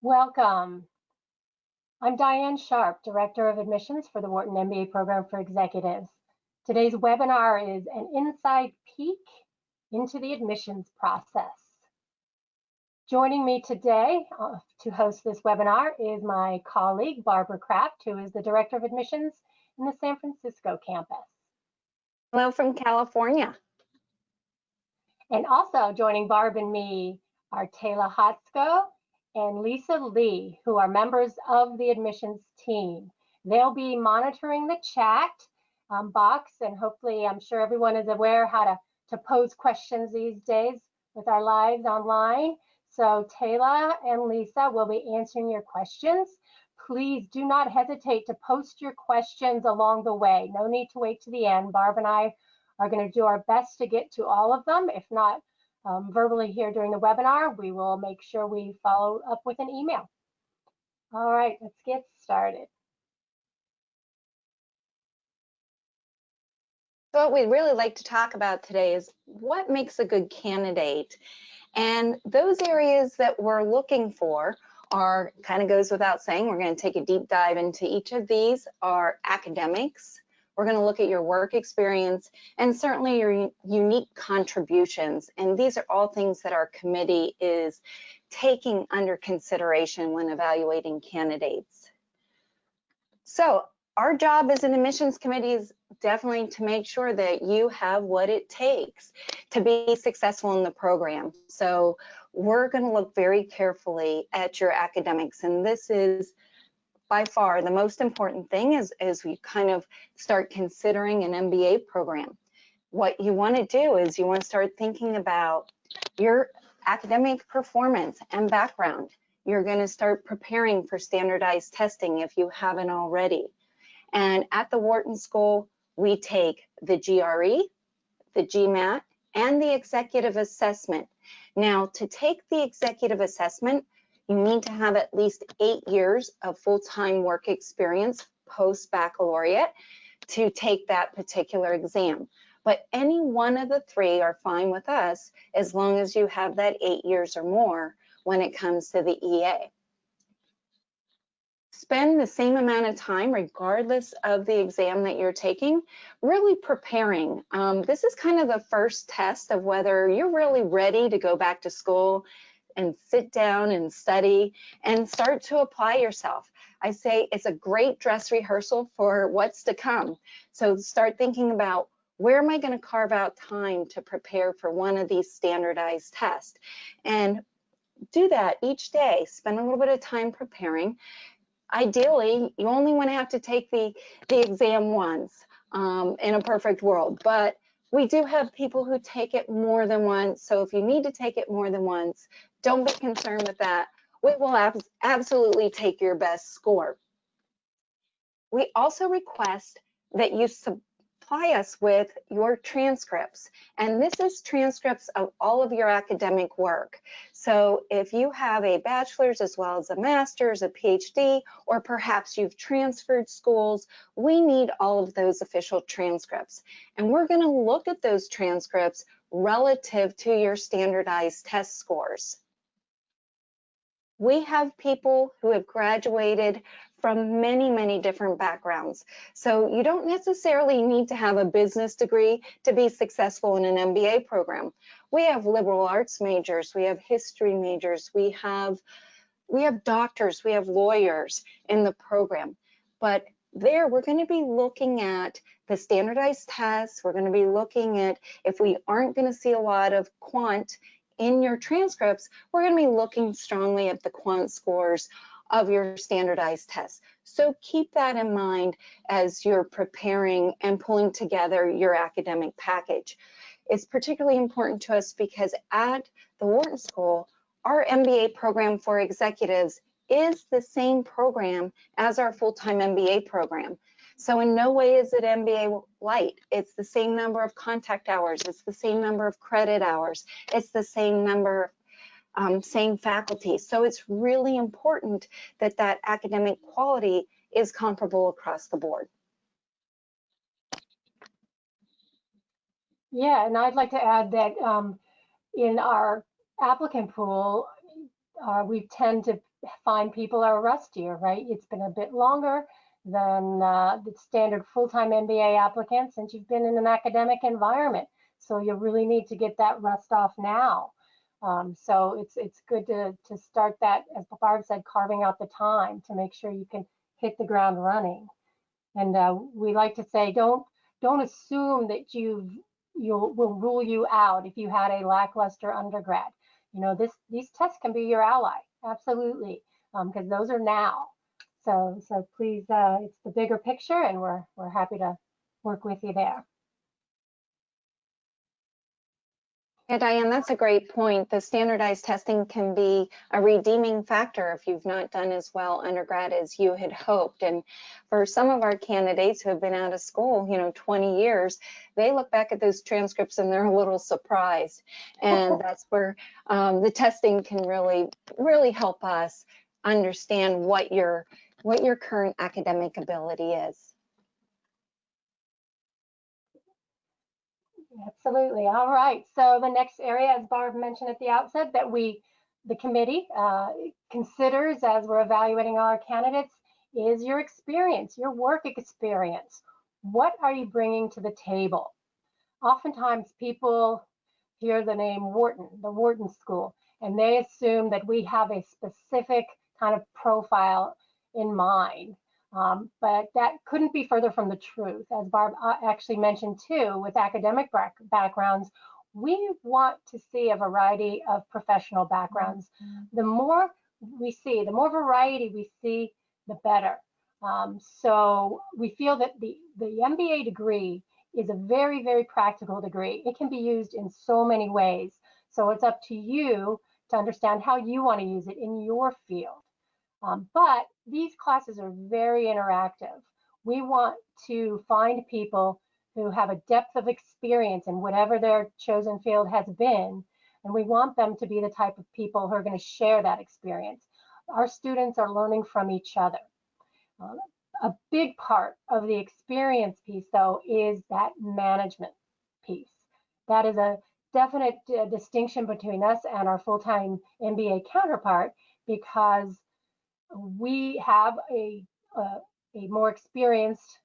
Welcome. I'm Diane Sharp, Director of Admissions for the Wharton MBA Program for Executives. Today's webinar is an inside peek into the admissions process. Joining me today to host this webinar is my colleague, Barbara Kraft, who is the Director of Admissions in the San Francisco campus. Hello from California. And also joining Barb and me are Taylor Hotsko and Lisa Lee, who are members of the admissions team. They'll be monitoring the chat box, and hopefully I'm sure everyone is aware how to pose questions these days with our lives online. So Taylor and Lisa will be answering your questions. Please do not hesitate to post your questions along the way. No need to wait to the end. Barb and I are going to do our best to get to all of them. If not verbally here during the webinar, we will make sure we follow up with an email. All right, let's get started. So what we'd really like to talk about today is what makes a good candidate. And those areas that we're looking for are, kind of goes without saying, we're going to take a deep dive into each of these, are academics. We're going to look at your work experience and certainly your unique contributions. And these are all things that our committee is taking under consideration when evaluating candidates. So our job as an admissions committee is definitely to make sure that you have what it takes to be successful in the program. So we're going to look very carefully at your academics, and this is by far the most important thing as we kind of start considering an MBA program. What you want to do is you want to start thinking about your academic performance and background. You're going to start preparing for standardized testing if you haven't already. And at the Wharton School, we take the GRE, the GMAT, and the executive assessment. Now, to take the executive assessment, you need to have at least 8 years of full-time work experience post-baccalaureate to take that particular exam. But any one of the three are fine with us as long as you have that 8 years or more when it comes to the EA. Spend the same amount of time, regardless of the exam that you're taking, really preparing. This is kind of the first test of whether you're really ready to go back to school and sit down and study and start to apply yourself. I say it's a great dress rehearsal for what's to come. So start thinking about, where am I going to carve out time to prepare for one of these standardized tests? And do that each day. Spend a little bit of time preparing. Ideally, you only want to have to take the exam once in a perfect world, but we do have people who take it more than once. So if you need to take it more than once, don't be concerned with that. We will absolutely take your best score. We also request that you supply us with your transcripts. And this is transcripts of all of your academic work. So if you have a bachelor's as well as a master's, a PhD, or perhaps you've transferred schools, we need all of those official transcripts. And we're going to look at those transcripts relative to your standardized test scores. We have people who have graduated from many, many different backgrounds. So you don't necessarily need to have a business degree to be successful in an MBA program. We have liberal arts majors, we have history majors, we have doctors, we have lawyers in the program. But there we're going to be looking at the standardized tests. We're going to be looking at, if we aren't going to see a lot of quant in your transcripts, we're going to be looking strongly at the quant scores of your standardized tests. So keep that in mind as you're preparing and pulling together your academic package. It's particularly important to us because at the Wharton School, our MBA program for executives is the same program as our full-time MBA program. So in no way is it MBA light. It's the same number of contact hours. It's the same number of credit hours. It's the same number, same faculty. So it's really important that that academic quality is comparable across the board. Yeah, and I'd like to add that in our applicant pool, we tend to find people are rustier, right? It's been a bit longer than the standard full-time MBA applicant since you've been in an academic environment. So you really need to get that rust off now. So it's good to start that, as Barb said, carving out the time to make sure you can hit the ground running. And we like to say, don't assume that will rule you out if you had a lackluster undergrad. You know, these tests can be your ally, absolutely, because those are now. So please, it's the bigger picture, and we're happy to work with you there. Yeah, Diane, that's a great point. The standardized testing can be a redeeming factor if you've not done as well undergrad as you had hoped. And for some of our candidates who have been out of school, 20 years, they look back at those transcripts and they're a little surprised. And that's where the testing can really help us understand what your current academic ability is. Absolutely. All right. So the next area, as Barb mentioned at the outset, that the committee considers as we're evaluating our candidates is your experience, your work experience. What are you bringing to the table? Oftentimes people hear the name Wharton, the Wharton School, and they assume that we have a specific kind of profile in mind. But that couldn't be further from the truth. As Barb actually mentioned too, with academic backgrounds, we want to see a variety of professional backgrounds. The more we see, the more variety we see, the better. So we feel that the MBA degree is a very, very practical degree. It can be used in so many ways. So it's up to you to understand how you want to use it in your field. But these classes are very interactive. We want to find people who have a depth of experience in whatever their chosen field has been, and we want them to be the type of people who are going to share that experience. Our students are learning from each other. A big part of the experience piece, though, is that management piece. That is a definite distinction between us and our full-time MBA counterpart, because we have a more experienced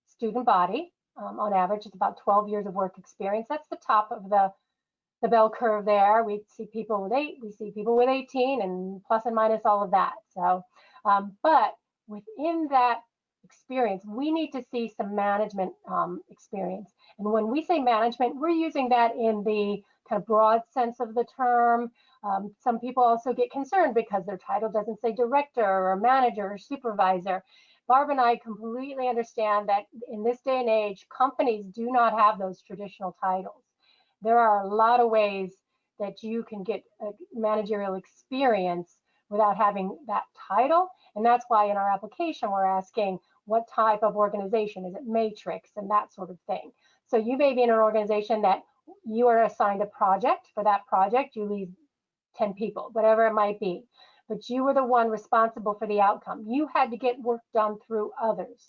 student body. On average, it's about 12 years of work experience. That's the top of the bell curve there. We see people with 8, we see people with 18, and plus and minus all of that. So, but within that experience, we need to see some management experience. And when we say management, we're using that in the kind of broad sense of the term. Some people also get concerned because their title doesn't say director or manager or supervisor. Barb and I completely understand that in this day and age, companies do not have those traditional titles. There are a lot of ways that you can get a managerial experience without having that title. And that's why in our application, we're asking what type of organization, is it matrix and that sort of thing. So you may be in an organization that you are assigned a project. For that project, you lead 10 people, whatever it might be. But you were the one responsible for the outcome. You had to get work done through others.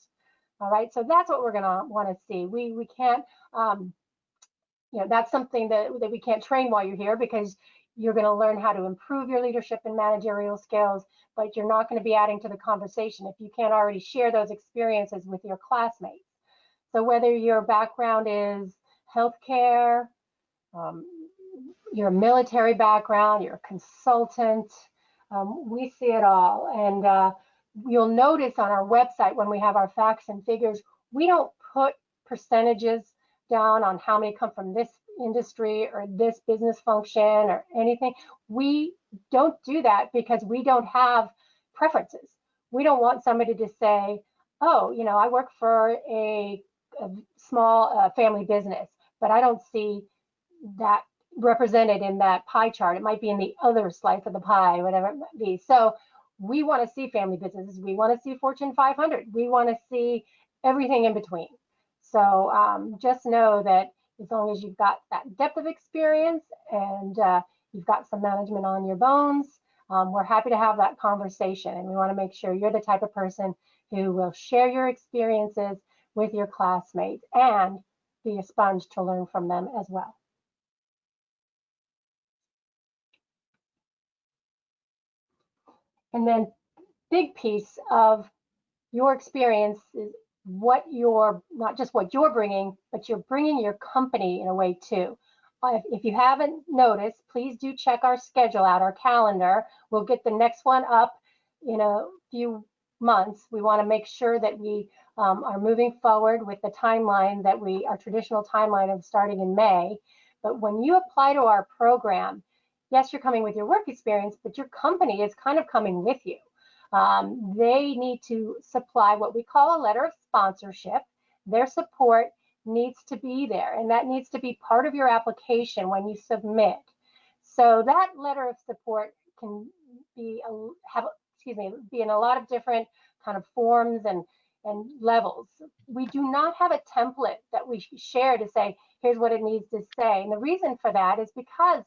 All right, so that's what we're going to want to see. We can't, that's something that we can't train while you're here, because you're going to learn how to improve your leadership and managerial skills, but you're not going to be adding to the conversation if you can't already share those experiences with your classmates. So whether your background is healthcare, your military background, your consultant, we see it all. And you'll notice on our website when we have our facts and figures, we don't put percentages down on how many come from this industry or this business function or anything. We don't do that because we don't have preferences. We don't want somebody to say, oh, I work for a small family business, but I don't see that represented in that pie chart. It might be in the other slice of the pie, whatever it might be. So we want to see family businesses. We want to see Fortune 500. We want to see everything in between. So just know that as long as you've got that depth of experience and you've got some management on your bones, we're happy to have that conversation. And we want to make sure you're the type of person who will share your experiences with your classmates and be a sponge to learn from them as well. And then big piece of your experience is what you're, not just what you're bringing, but you're bringing your company in a way too. If you haven't noticed, please do check our schedule out, our calendar. We'll get the next one up in a few months. We want to make sure that we are moving forward with the timeline that our traditional timeline of starting in May. But when you apply to our program, yes, you're coming with your work experience, but your company is kind of coming with you. They need to supply what we call a letter of sponsorship. Their support needs to be there, and that needs to be part of your application when you submit. So that letter of support can be be in a lot of different kind of forms and levels. We do not have a template that we share to say, here's what it needs to say. And the reason for that is because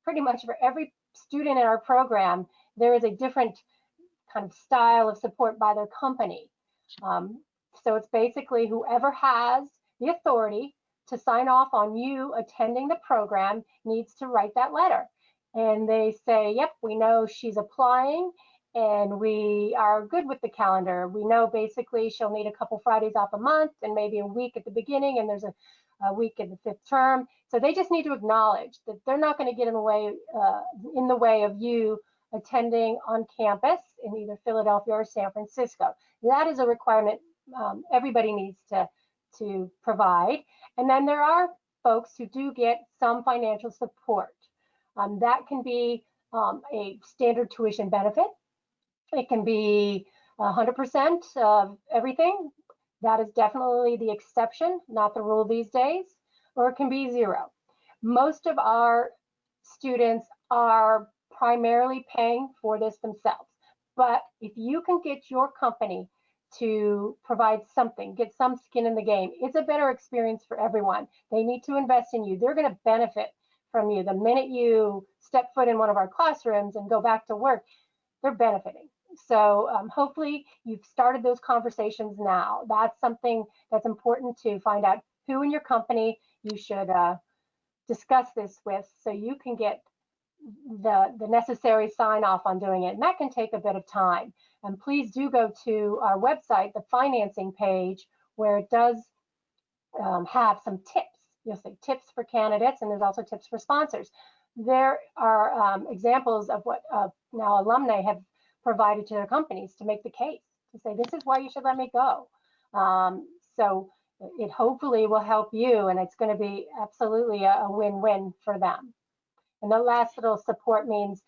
pretty much for every student in our program, there is a different kind of style of support by their company. So it's basically whoever has the authority to sign off on you attending the program needs to write that letter. And they say, yep, we know she's applying and we are good with the calendar. We know basically she'll need a couple Fridays off a month and maybe a week at the beginning, and there's a week in the 5th term. So they just need to acknowledge that they're not going to get in the way of you attending on campus in either Philadelphia or San Francisco. That is a requirement everybody needs to provide. And then there are folks who do get some financial support. That can be a standard tuition benefit. It can be 100% of everything. That is definitely the exception, not the rule these days, or it can be 0. Most of our students are primarily paying for this themselves. But if you can get your company to provide something, get some skin in the game, it's a better experience for everyone. They need to invest in you. They're going to benefit from you. The minute you step foot in one of our classrooms and go back to work, they're benefiting. So hopefully you've started those conversations now. That's something that's important to find out who in your company you should discuss this with so you can get the necessary sign off on doing it. And that can take a bit of time. And please do go to our website, the financing page, where it does have some tips. You'll see tips for candidates, and there's also tips for sponsors. There are examples of what now alumni have provided to their companies to make the case, to say, this is why you should let me go. So it hopefully will help you, and it's going to be absolutely a win-win for them. And the last little support means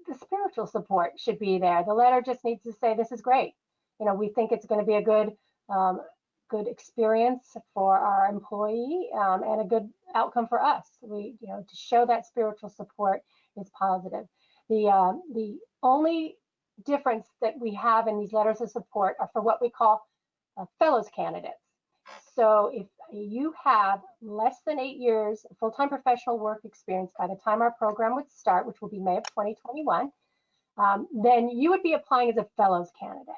the spiritual support should be there. The letter just needs to say, this is great. You know, we think it's going to be a good experience for our employee and a good outcome for us. To show that spiritual support is positive. The only difference that we have in these letters of support are for what we call fellows candidates. So if you have less than 8 years of full-time professional work experience by the time our program would start, which will be May of 2021, then you would be applying as a fellows candidate.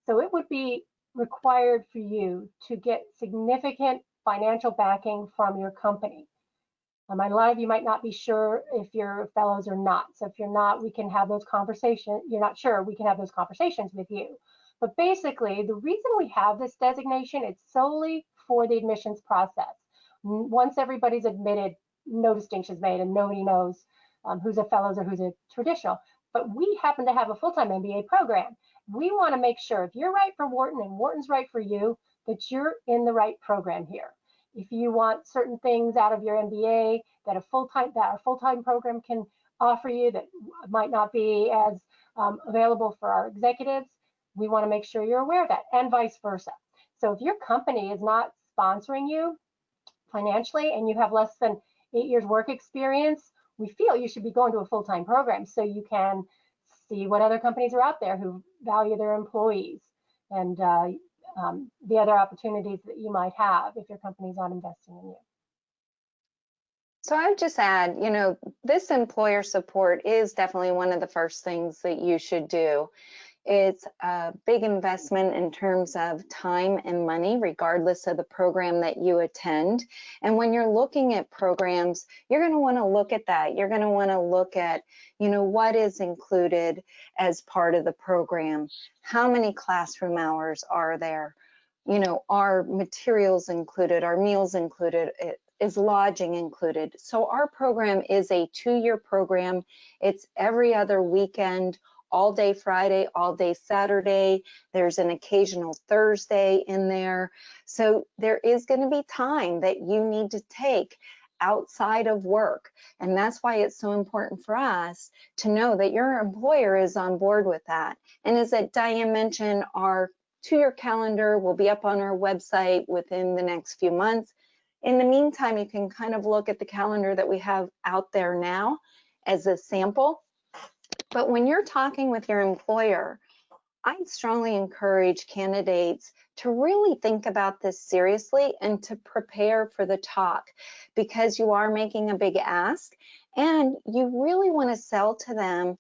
So it would be required for you to get significant financial backing from your company. A lot of you might not be sure if you're fellows or not. So if you're not, we can have those conversations. You're not sure, we can have those conversations with you. But basically, the reason we have this designation, it's solely for the admissions process. Once everybody's admitted, no distinctions made, and nobody knows who's a fellows or who's a traditional. But we happen to have a full-time MBA program. We want to make sure if you're right for Wharton and Wharton's right for you, that you're in the right program here. If you want certain things out of your MBA that a full-time program can offer you that might not be as available for our executives, we want to make sure you're aware of that, and vice versa. So if your company is not sponsoring you financially and you have less than 8 years work experience, we feel you should be going to a full-time program so you can see what other companies are out there who value their employees and the other opportunities that you might have if your company's not investing in you. So I would just add, this employer support is definitely one of the first things that you should do. It's a big investment in terms of time and money, regardless of the program that you attend. And when you're looking at programs, you're going to want to look at that. You're going to want to look at, what is included as part of the program. How many classroom hours are there? Are materials included? Are meals included? Is lodging included? So our program is a 2-year program. It's every other weekend, all day Friday, all day Saturday. There's an occasional Thursday in there. So there is going to be time that you need to take outside of work. And that's why it's so important for us to know that your employer is on board with that. And as Diane mentioned, our 2-year calendar will be up on our website within the next few months. In the meantime, you can kind of look at the calendar that we have out there now as a sample. But when you're talking with your employer, I'd strongly encourage candidates to really think about this seriously and to prepare for the talk, because you are making a big ask and you really want to sell to them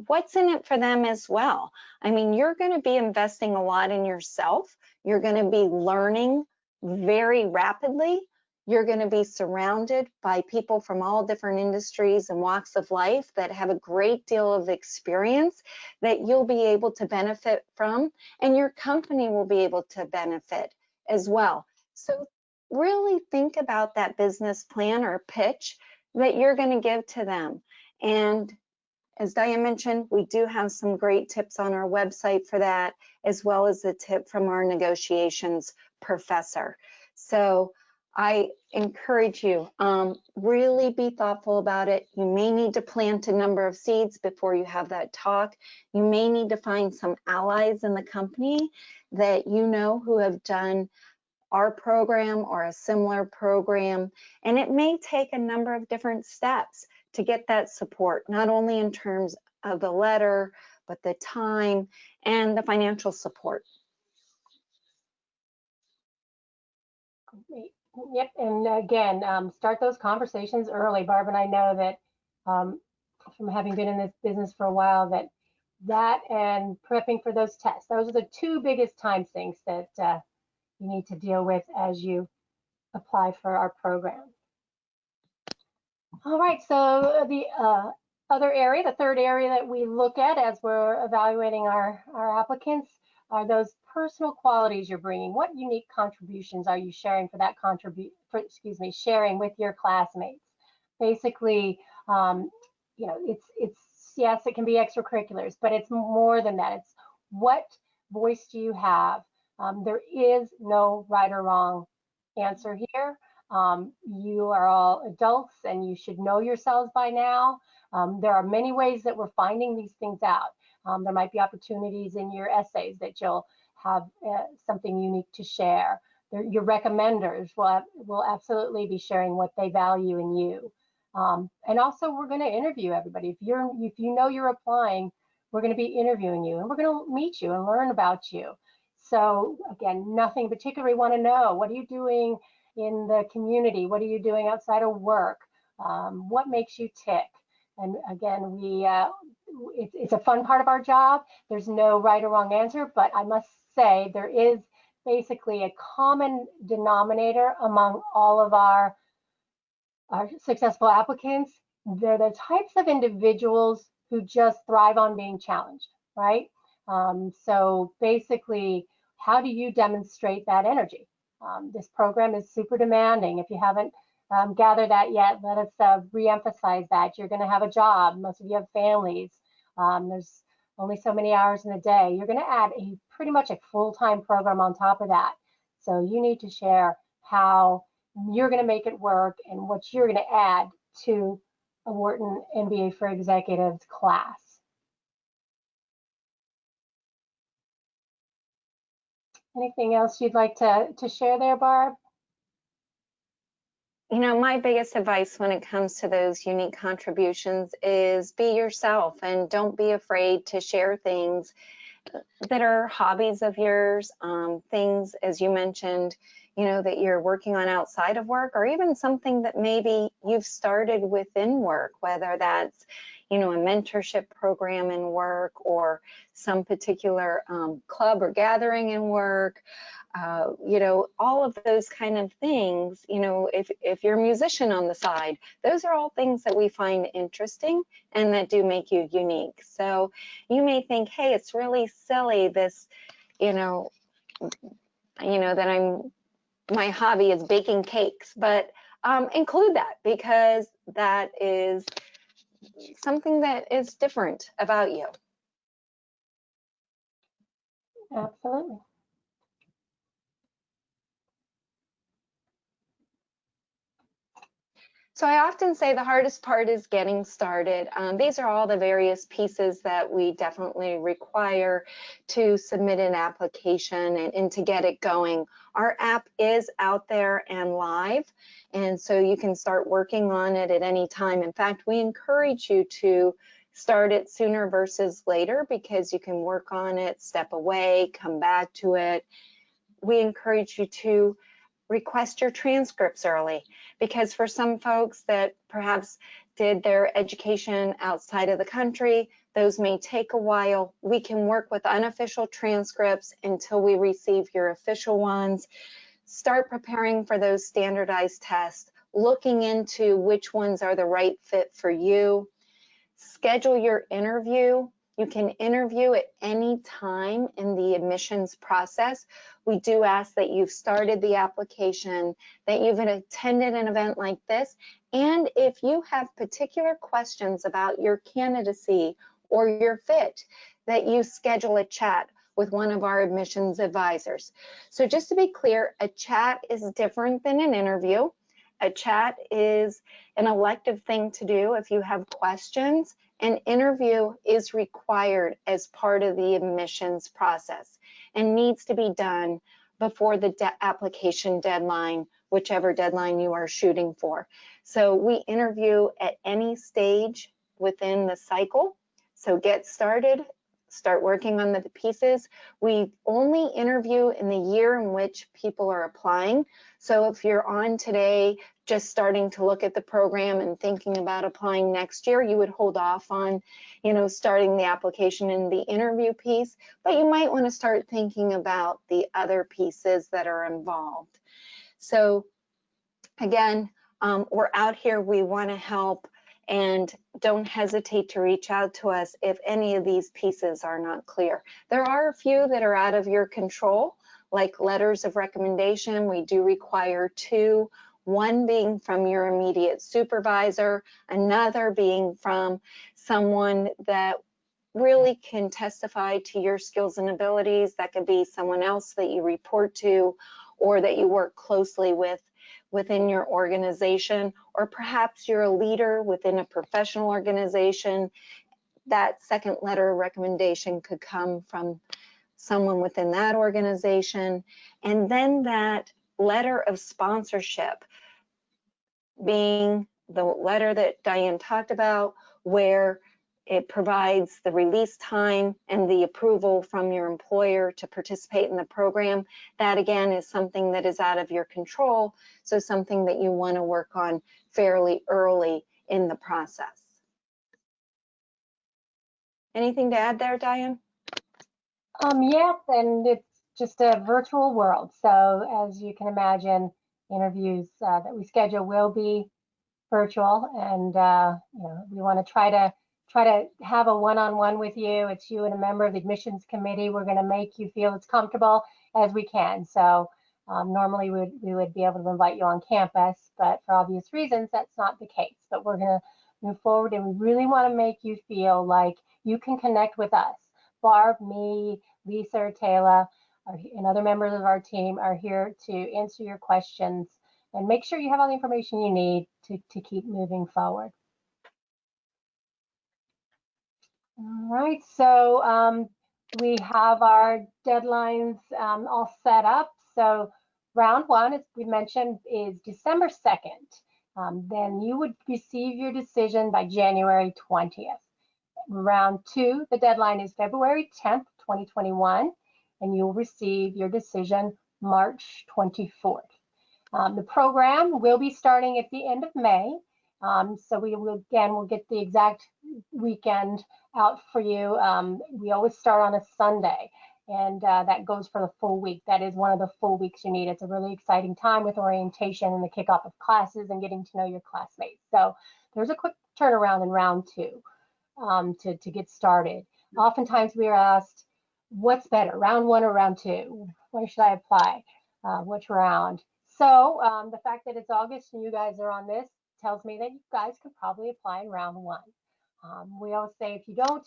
what's in it for them as well. I mean, you're going to be investing a lot in yourself. You're going to be learning very rapidly. You're going to be surrounded by people from all different industries and walks of life that have a great deal of experience that you'll be able to benefit from, and your company will be able to benefit as well. So really think about that business plan or pitch that you're going to give to them. And as Diane mentioned, we do have some great tips on our website for that, as well as a tip from our negotiations professor. So I encourage you, really be thoughtful about it. You may need to plant a number of seeds before you have that talk. You may need to find some allies in the company that who have done our program or a similar program. And it may take a number of different steps to get that support, not only in terms of the letter, but the time and the financial support. Yep, and again, start those conversations early. Barb and I know that from having been in this business for a while, that and prepping for those tests, those are the 2 biggest time sinks that you need to deal with as you apply for our program. All right, so the other area, the 3rd area that we look at as we're evaluating our applicants are those personal qualities you're bringing. What unique contributions are you sharing for that sharing with your classmates? Basically, it's yes, it can be extracurriculars, but it's more than that. It's what voice do you have? There is no right or wrong answer here. You are all adults and you should know yourselves by now. There are many ways that we're finding these things out. There might be opportunities in your essays that you'll have something unique to share. Your recommenders will absolutely be sharing what they value in you. And also, we're going to interview everybody. If you know you're applying, we're going to be interviewing you and we're going to meet you and learn about you. So again, nothing particular. We want to know, what are you doing in the community? What are you doing outside of work? What makes you tick? And again, it's a fun part of our job. There's no right or wrong answer, but I must say there is basically a common denominator among all of our successful applicants. They're the types of individuals who just thrive on being challenged, right? So basically, how do you demonstrate that energy? This program is super demanding. If you haven't gathered that yet, let us reemphasize that. You're going to have a job. Most of you have families. There's only so many hours in a day. You're going to add pretty much a full-time program on top of that. So you need to share how you're going to make it work and what you're going to add to a Wharton MBA for Executives class. Anything else you'd like to share there, Barb? My biggest advice when it comes to those unique contributions is be yourself and don't be afraid to share things that are hobbies of yours, things, as you mentioned, that you're working on outside of work, or even something that maybe you've started within work, whether that's, a mentorship program in work, or some particular club or gathering in work, all of those kind of things, if you're a musician on the side, those are all things that we find interesting and that do make you unique. So you may think, hey, it's really silly, this, that my hobby is baking cakes, but include that, because that is something that is different about you. Absolutely. So I often say the hardest part is getting started. These are all the various pieces that we definitely require to submit an application and to get it going. Our app is out there and live, and so you can start working on it at any time. In fact, we encourage you to start it sooner versus later, because you can work on it, step away, come back to it. We encourage you to request your transcripts early, because for some folks that perhaps did their education outside of the country, those may take a while. We can work with unofficial transcripts until we receive your official ones. Start preparing for those standardized tests, looking into which ones are the right fit for you. Schedule your interview. You can interview at any time in the admissions process. We do ask that you've started the application, that you've attended an event like this, and if you have particular questions about your candidacy or your fit, that you schedule a chat with one of our admissions advisors. So just to be clear, a chat is different than an interview. A chat is an elective thing to do if you have questions. An interview is required as part of the admissions process and needs to be done before the application deadline, whichever deadline you are shooting for. So we interview at any stage within the cycle. So get started, start working on the pieces. We only interview in the year in which people are applying. So if you're on today, just starting to look at the program and thinking about applying next year, you would hold off on, starting the application in the interview piece, but you might want to start thinking about the other pieces that are involved. So again, we're out here, we want to help, and don't hesitate to reach out to us if any of these pieces are not clear. There are a few that are out of your control, like letters of recommendation. We do require 2, one being from your immediate supervisor, another being from someone that really can testify to your skills and abilities. That could be someone else that you report to or that you work closely with within your organization, or perhaps you're a leader within a professional organization. That second letter of recommendation could come from someone within that organization. And then that letter of sponsorship, being the letter that Diane talked about, where it provides the release time and the approval from your employer to participate in the program. That again is something that is out of your control, so something that you want to work on fairly early in the process. Anything to add there, Diane? Yes, and it's just a virtual world. So as you can imagine, interviews that we schedule will be virtual, and we want to try to have a one-on-one with you. It's you and a member of the admissions committee. We're going to make you feel as comfortable as we can. So normally we would be able to invite you on campus, but for obvious reasons, that's not the case. But we're going to move forward, and we really want to make you feel like you can connect with us. Barb, me, Lisa, or Taylor, and other members of our team are here to answer your questions and make sure you have all the information you need to keep moving forward. All right, so we have our deadlines all set up. So round 1, as we mentioned, is December 2nd. Then you would receive your decision by January 20th. Round 2, the deadline is February 10th, 2021, and you'll receive your decision March 24th. The program will be starting at the end of May. So we'll get the exact weekend out for you. We always start on a Sunday, and that goes for the full week. That is one of the full weeks you need. It's a really exciting time with orientation and the kickoff of classes and getting to know your classmates. So there's a quick turnaround in round 2 to get started. Oftentimes we are asked, what's better, round 1 or round 2? Where should I apply? Which round? So the fact that it's August and you guys are on this tells me that you guys could probably apply in round 1. We always say if you don't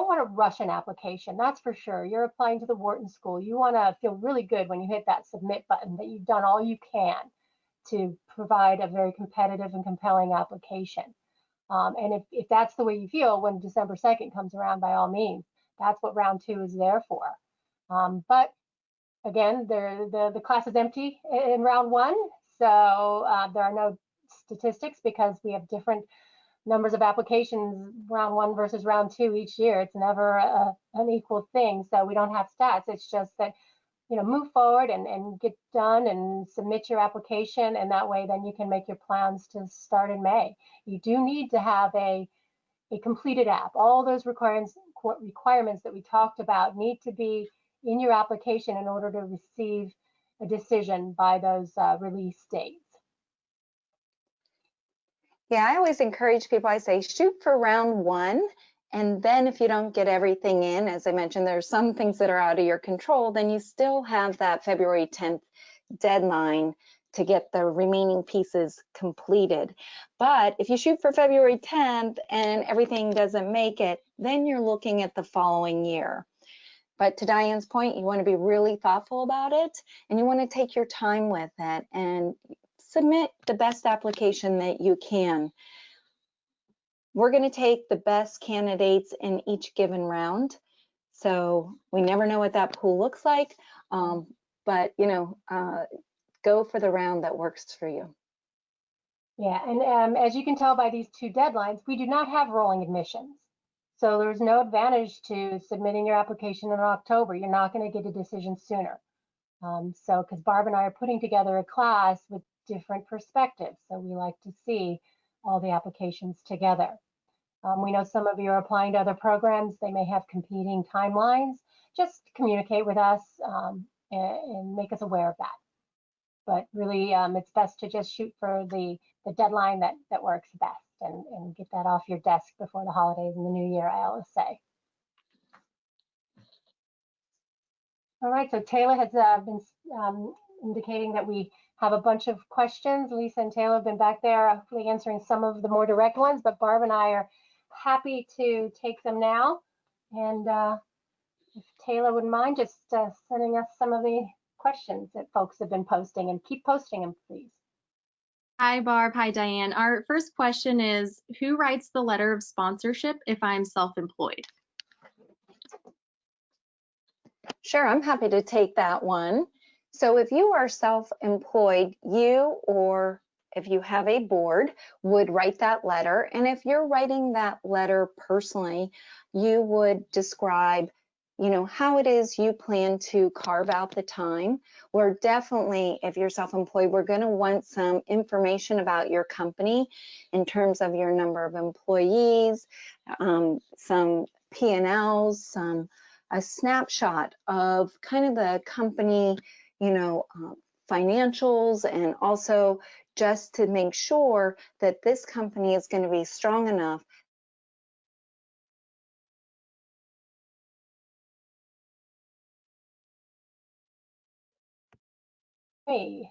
want to rush an application, that's for sure. You're applying to the Wharton School. You want to feel really good when you hit that submit button that you've done all you can to provide a very competitive and compelling application. And if that's the way you feel when December 2nd comes around, by all means, that's what round 2 is there for. But again, the class is empty in round 1, so there are no statistics because we have different numbers of applications round 1 versus round 2 each year. It's never an equal thing, so we don't have stats. It's just that, move forward and get done and submit your application, and that way then you can make your plans to start in May. You do need to have a completed app. All those requirements that we talked about need to be in your application in order to receive a decision by those release dates. Yeah, I always encourage people, I say shoot for round 1, and then if you don't get everything in, as I mentioned, there's some things that are out of your control, then you still have that February 10th deadline to get the remaining pieces completed. But if you shoot for February 10th and everything doesn't make it, then you're looking at the following year. But to Diane's point, you want to be really thoughtful about it, and you want to take your time with it and submit the best application that you can. We're going to take the best candidates in each given round. So we never know what that pool looks like, but go for the round that works for you. Yeah, and as you can tell by these 2 deadlines, we do not have rolling admissions. So there's no advantage to submitting your application in October. You're not going to get a decision sooner. So because Barb and I are putting together a class with different perspectives, so we like to see all the applications together. We know some of you are applying to other programs. They may have competing timelines. Just communicate with us and make us aware of that. But really, it's best to just shoot for the deadline that works best and get that off your desk before the holidays and the new year, I always say. All right, so Taylor has been indicating that we have a bunch of questions. Lisa and Taylor have been back there hopefully answering some of the more direct ones, but Barb and I are happy to take them now. And if Taylor wouldn't mind just sending us some of the questions that folks have been posting, and keep posting them, please. Hi, Barb. Hi, Diane. Our first question is, who writes the letter of sponsorship if I'm self-employed? Sure, I'm happy to take that one. So if you are self-employed, you or if you have a board would write that letter. And if you're writing that letter personally, you would describe, how it is you plan to carve out the time. We're definitely, if you're self-employed, we're going to want some information about your company in terms of your number of employees, some P&Ls, a snapshot of kind of the company, financials, and also just to make sure that this company is going to be strong enough. Hey,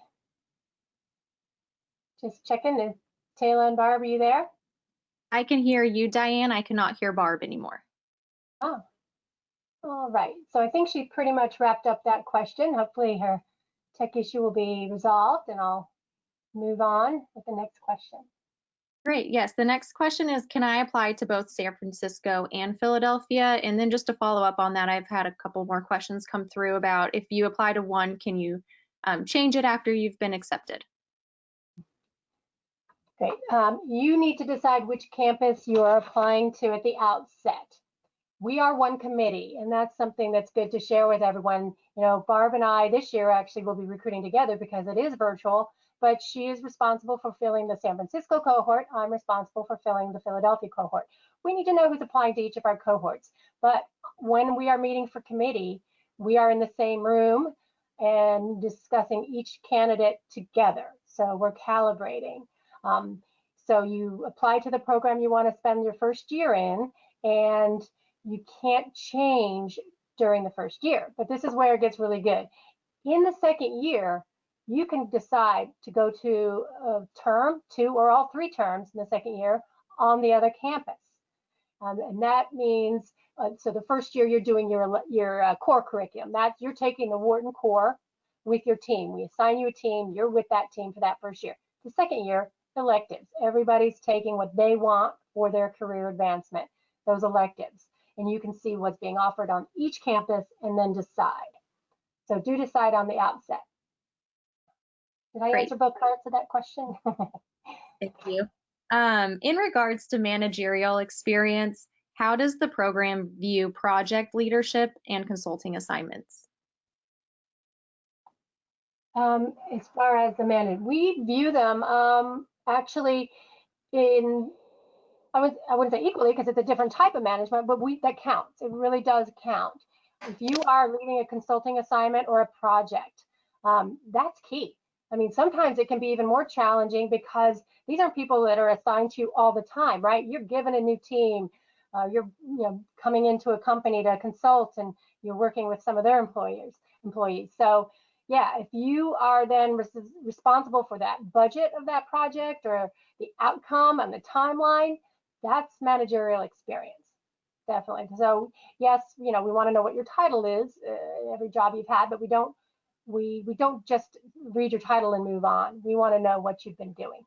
just checking. Taylor and Barb, are you there? I can hear you, Diane. I cannot hear Barb anymore. Oh, all right. So I think she pretty much wrapped up that question. Hopefully her tech issue will be resolved, and I'll move on with the next question. Great. Yes. The next question is, can I apply to both San Francisco and Philadelphia? And then just to follow up on that, I've had a couple more questions come through about if you apply to one, can you change it after you've been accepted? Great. You need to decide which campus you are applying to at the outset. We are one committee, and that's something that's good to share with everyone. Barb and I this year actually will be recruiting together because it is virtual, but she is responsible for filling the San Francisco cohort. I'm responsible for filling the Philadelphia cohort. We need to know who's applying to each of our cohorts. But when we are meeting for committee, we are in the same room and discussing each candidate together. So we're calibrating. So you apply to the program you want to spend your first year in, and you can't change during the first year. But this is where it gets really good. In the second year, you can decide to go to a term, 2 or all 3 terms in the second year on the other campus. And that means, so the first year you're doing your core curriculum. You're taking the Wharton core with your team. We assign you a team, you're with that team for that first year. The second year, electives. Everybody's taking what they want for their career advancement, those electives. And you can see what's being offered on each campus and then decide. So do decide on the outset. Did I answer both parts of that question? Thank you. In regards to managerial experience, how does the program view project leadership and consulting assignments? As far as the management, we view them actually in, I wouldn't say equally because it's a different type of management, but that counts. It really does count. If you are leading a consulting assignment or a project, that's key. I mean, sometimes it can be even more challenging because these aren't people that are assigned to you all the time, right? You're given a new team. You're coming into a company to consult, and you're working with some of their employees. So yeah, if you are then responsible for that budget of that project or the outcome and the timeline, that's managerial experience, definitely. So yes, we want to know what your title is, every job you've had, but we don't just read your title and move on. We want to know what you've been doing.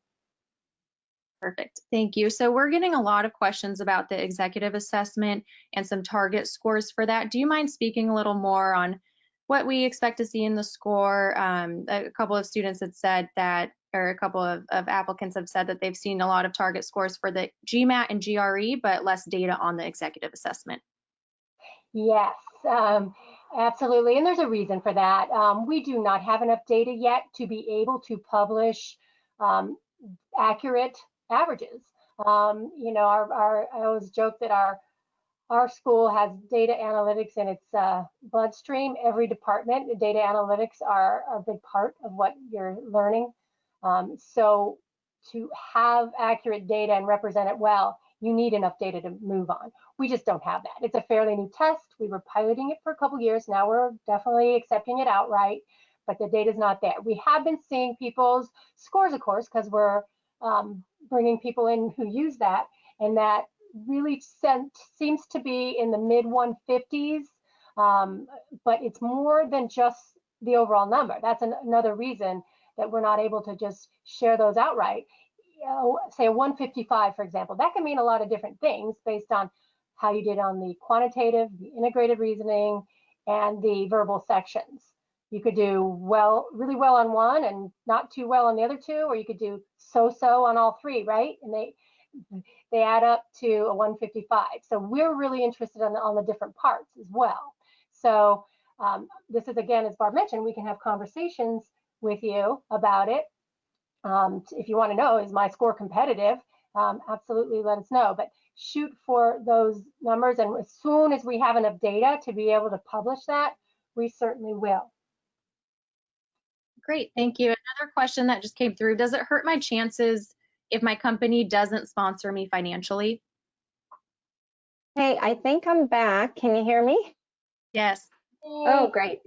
Perfect. Thank you. So we're getting a lot of questions about the executive assessment and some target scores for that. Do you mind speaking a little more on what we expect to see in the score? A couple of students had said that, or a couple of applicants have said that they've seen a lot of target scores for the GMAT and GRE, but less data on the executive assessment. Yes, absolutely. And there's a reason for that. We do not have enough data yet to be able to publish accurate averages. I always joke that our school has data analytics in its bloodstream. Every department, data analytics are a big part of what you're learning. So to have accurate data and represent it well, you need enough data to move on. We just don't have that. It's a fairly new test. We were piloting it for a couple of years. Now we're definitely accepting it outright, but the data is not there. We have been seeing people's scores, of course, because we're bringing people in who use that, and that really seems to be in the mid 150s, but it's more than just the overall number. That's another reason that we're not able to just share those outright. Say a 155, for example, that can mean a lot of different things based on how you did on the quantitative, the integrated reasoning, and the verbal sections. You could do really well on one and not too well on the other two, or you could do so-so on all 3, right? And they add up to a 155. So we're really interested on the different parts as well. So this is, again, as Barb mentioned, we can have conversations with you about it. If you want to know, is my score competitive? Absolutely, let us know. But shoot for those numbers, and as soon as we have enough data to be able to publish that, we certainly will. Great, thank you. Another question that just came through: does it hurt my chances if my company doesn't sponsor me financially? Hey, I think I'm back. Can you hear me? Yes. Oh, great.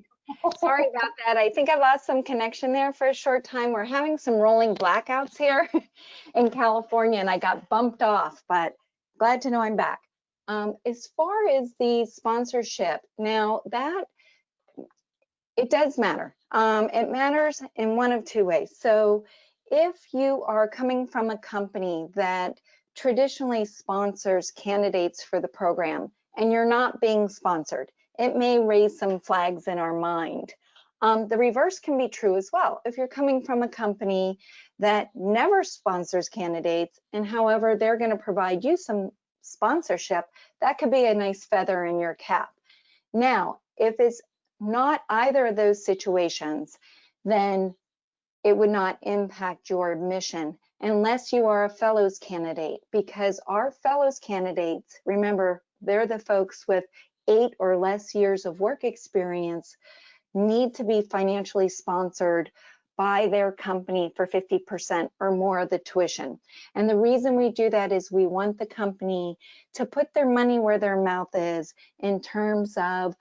Sorry about that. I think I lost some connection there for a short time. We're having some rolling blackouts here in California, and I got bumped off, but glad to know I'm back. As far as the sponsorship, now that it does matter. It matters in one of 2 ways. So if you are coming from a company that traditionally sponsors candidates for the program and you're not being sponsored, it may raise some flags in our mind. The reverse can be true as well. If you're coming from a company that never sponsors candidates, and however they're going to provide you some sponsorship, that could be a nice feather in your cap. Now, if it's not either of those situations, then it would not impact your admission unless you are a fellows candidate, because our fellows candidates, remember, they're the folks with 8 or less years of work experience, need to be financially sponsored by their company for 50% or more of the tuition. And the reason we do that is we want the company to put their money where their mouth is in terms of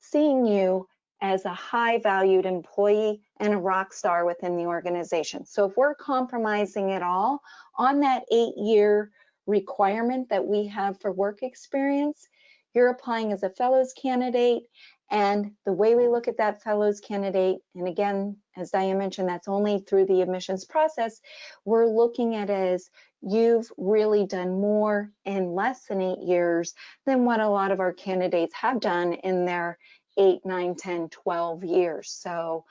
seeing you as a high valued employee and a rock star within the organization. So if we're compromising at all on that 8-year requirement that we have for work experience, you're applying as a fellows candidate. And the way we look at that fellows candidate, and again, as Diane mentioned, that's only through the admissions process, we're looking at as you've really done more in less than 8 years than what a lot of our candidates have done in their 8, 9, 10, 12 years. So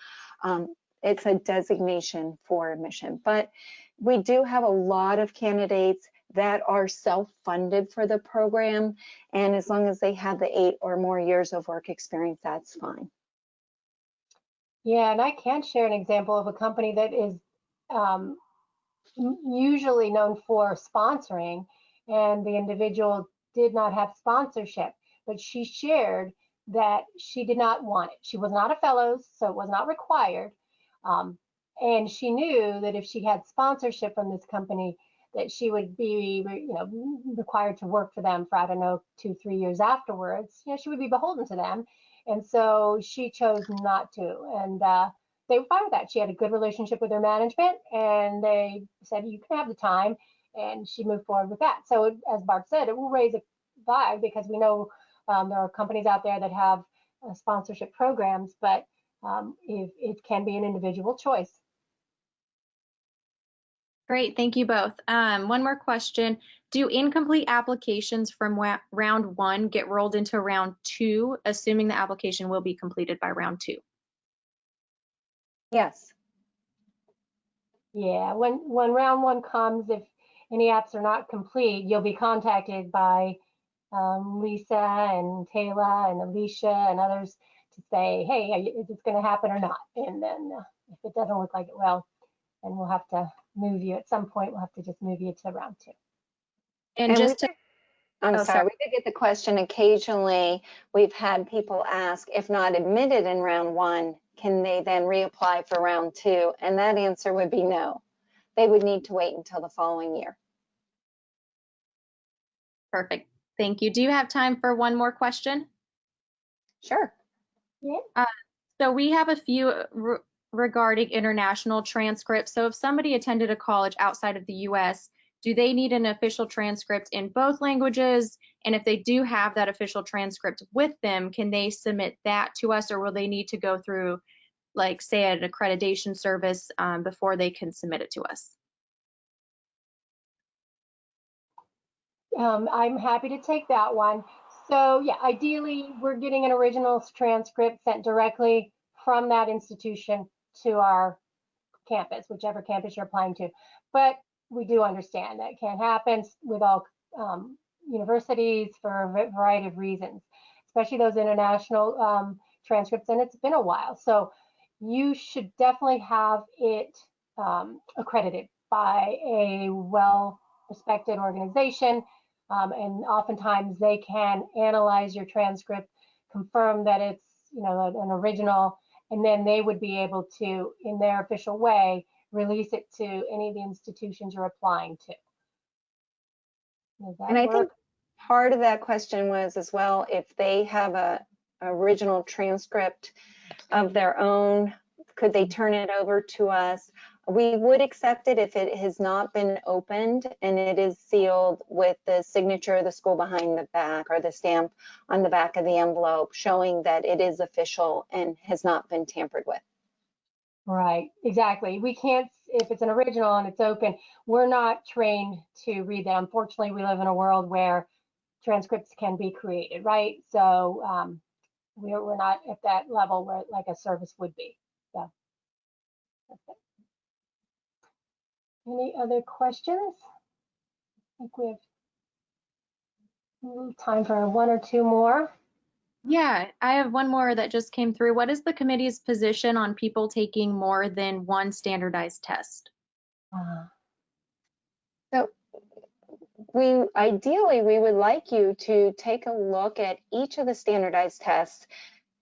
it's a designation for admission. But we do have a lot of candidates that are self-funded for the program, and as long as they have the 8 or more years of work experience, that's fine. Yeah, and I can share an example of a company that is usually known for sponsoring, and the individual did not have sponsorship, but she shared that she did not want it. She was not a fellows, so it was not required. And she knew that if she had sponsorship from this company, that she would be, required to work for them for, I don't know, 2-3 years afterwards. She would be beholden to them. And so she chose not to. And they were fine with that. She had a good relationship with her management, and they said, you can have the time. And she moved forward with that. So as Barb said, it will raise a flag, because we know there are companies out there that have sponsorship programs, but it can be an individual choice. Great, thank you both. One more question. Do incomplete applications from round 1 get rolled into round 2, assuming the application will be completed by round 2? Yes. Yeah, when round 1 comes, if any apps are not complete, you'll be contacted by Lisa and Taylor and Alicia and others to say, hey, is this going to happen or not? And then if it doesn't look like it will, then we'll have to move you at some point. We'll have to just move you to round 2. And just to, I'm sorry, we did get the question occasionally. We've had people ask, if not admitted in round 1, can they then reapply for round 2? And that answer would be no. They would need to wait until the following year. Perfect. Thank you. Do you have time for one more question? Sure. Yeah. So we have a few regarding international transcripts. So if somebody attended a college outside of the US, do they need an official transcript in both languages? And if they do have that official transcript with them, can they submit that to us, or will they need to go through, like, say, an accreditation service before they can submit it to us? I'm happy to take that one. So yeah, ideally, we're getting an original transcript sent directly from that institution to our campus, whichever campus you're applying to. But we do understand that can't happen with all universities for a variety of reasons, especially those international transcripts, and it's been a while. So you should definitely have it accredited by a well-respected organization. And oftentimes they can analyze your transcript, confirm that it's an original, and then they would be able to, in their official way, release it to any of the institutions you're applying to. And I think part of that question was as well, if they have a original transcript of their own, could they turn it over to us? We would accept it if it has not been opened and it is sealed with the signature of the school behind the back, or the stamp on the back of the envelope showing that it is official and has not been tampered with. Right, exactly. We can't, if it's an original and it's open, we're not trained to read that. Unfortunately, we live in a world where transcripts can be created, right? So we're not at that level where like a service would be. So that's it. Any other questions? I think we have time for 1 or 2 more. Yeah, I have one more that just came through. What is the committee's position on people taking more than one standardized test? So ideally, we would like you to take a look at each of the standardized tests,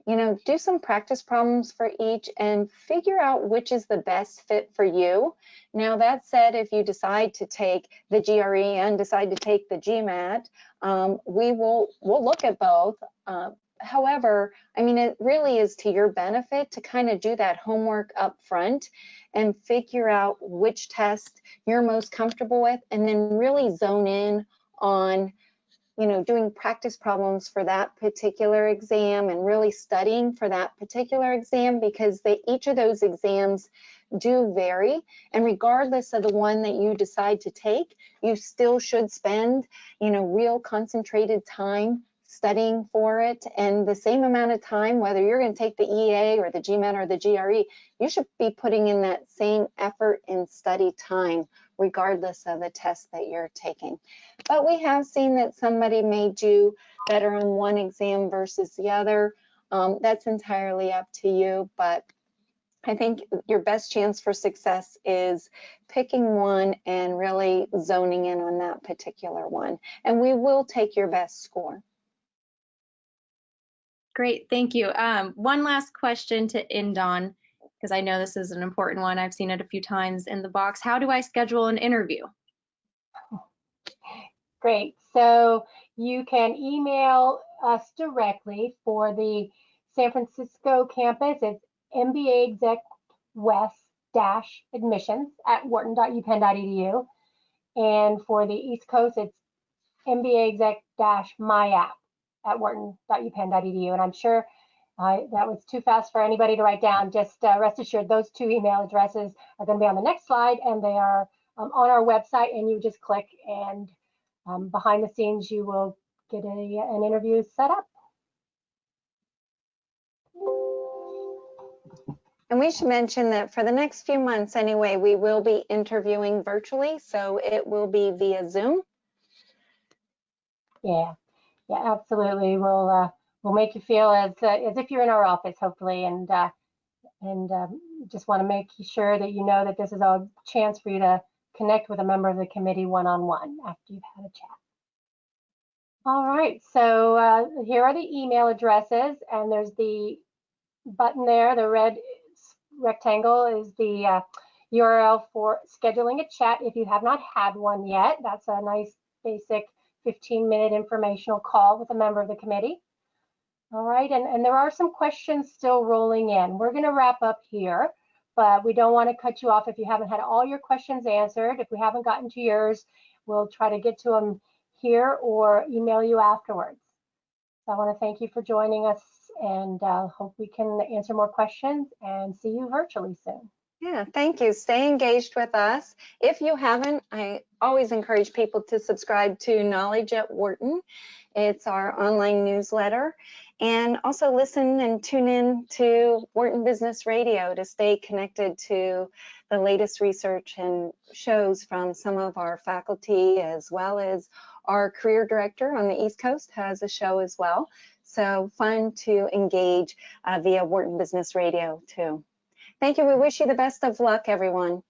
do some practice problems for each and figure out which is the best fit for you. Now, that said, if you decide to take the GRE and decide to take the GMAT, we'll look at both. However, I mean, it really is to your benefit to kind of do that homework up front and figure out which test you're most comfortable with, and then really zone in on doing practice problems for that particular exam and really studying for that particular exam, because each of those exams do vary. And regardless of the one that you decide to take, you still should spend, real concentrated time studying for it. And the same amount of time, whether you're going to take the EA or the GMAT or the GRE, you should be putting in that same effort and study time, regardless of the test that you're taking. But we have seen that somebody may do better on one exam versus the other. That's entirely up to you, but I think your best chance for success is picking one and really zoning in on that particular one. And we will take your best score. Great, thank you. One last question to end on, because I know this is an important one. I've seen it a few times in the box. How do I schedule an interview? Great. So you can email us directly for the San Francisco campus. It's MBA Exec West-admissions at wharton.upenn.edu. And for the East Coast, it's MBA Exec-MyApp at wharton.upenn.edu. And I'm sure that was too fast for anybody to write down. Just rest assured, those two email addresses are going to be on the next slide, and they are on our website, and you just click, and behind the scenes, you will get an interview set up. And we should mention that for the next few months anyway, we will be interviewing virtually, so it will be via Zoom. Yeah, absolutely. We'll make you feel as if you're in our office, hopefully, and just want to make sure that you know that this is a chance for you to connect with a member of the committee one-on-one after you've had a chat. All right, so here are the email addresses, and there's the button there, the red rectangle is the URL for scheduling a chat if you have not had one yet. That's a nice basic 15-minute informational call with a member of the committee. All right, and there are some questions still rolling in. We're going to wrap up here, but we don't want to cut you off if you haven't had all your questions answered. If we haven't gotten to yours, we'll try to get to them here or email you afterwards. So I want to thank you for joining us, and hope we can answer more questions and see you virtually soon. Yeah, thank you. Stay engaged with us. If you haven't, I always encourage people to subscribe to Knowledge at Wharton. It's our online newsletter. And also listen and tune in to Wharton Business Radio to stay connected to the latest research and shows from some of our faculty, as well as our career director on the East Coast has a show as well. So fun to engage via Wharton Business Radio too. Thank you. We wish you the best of luck, everyone.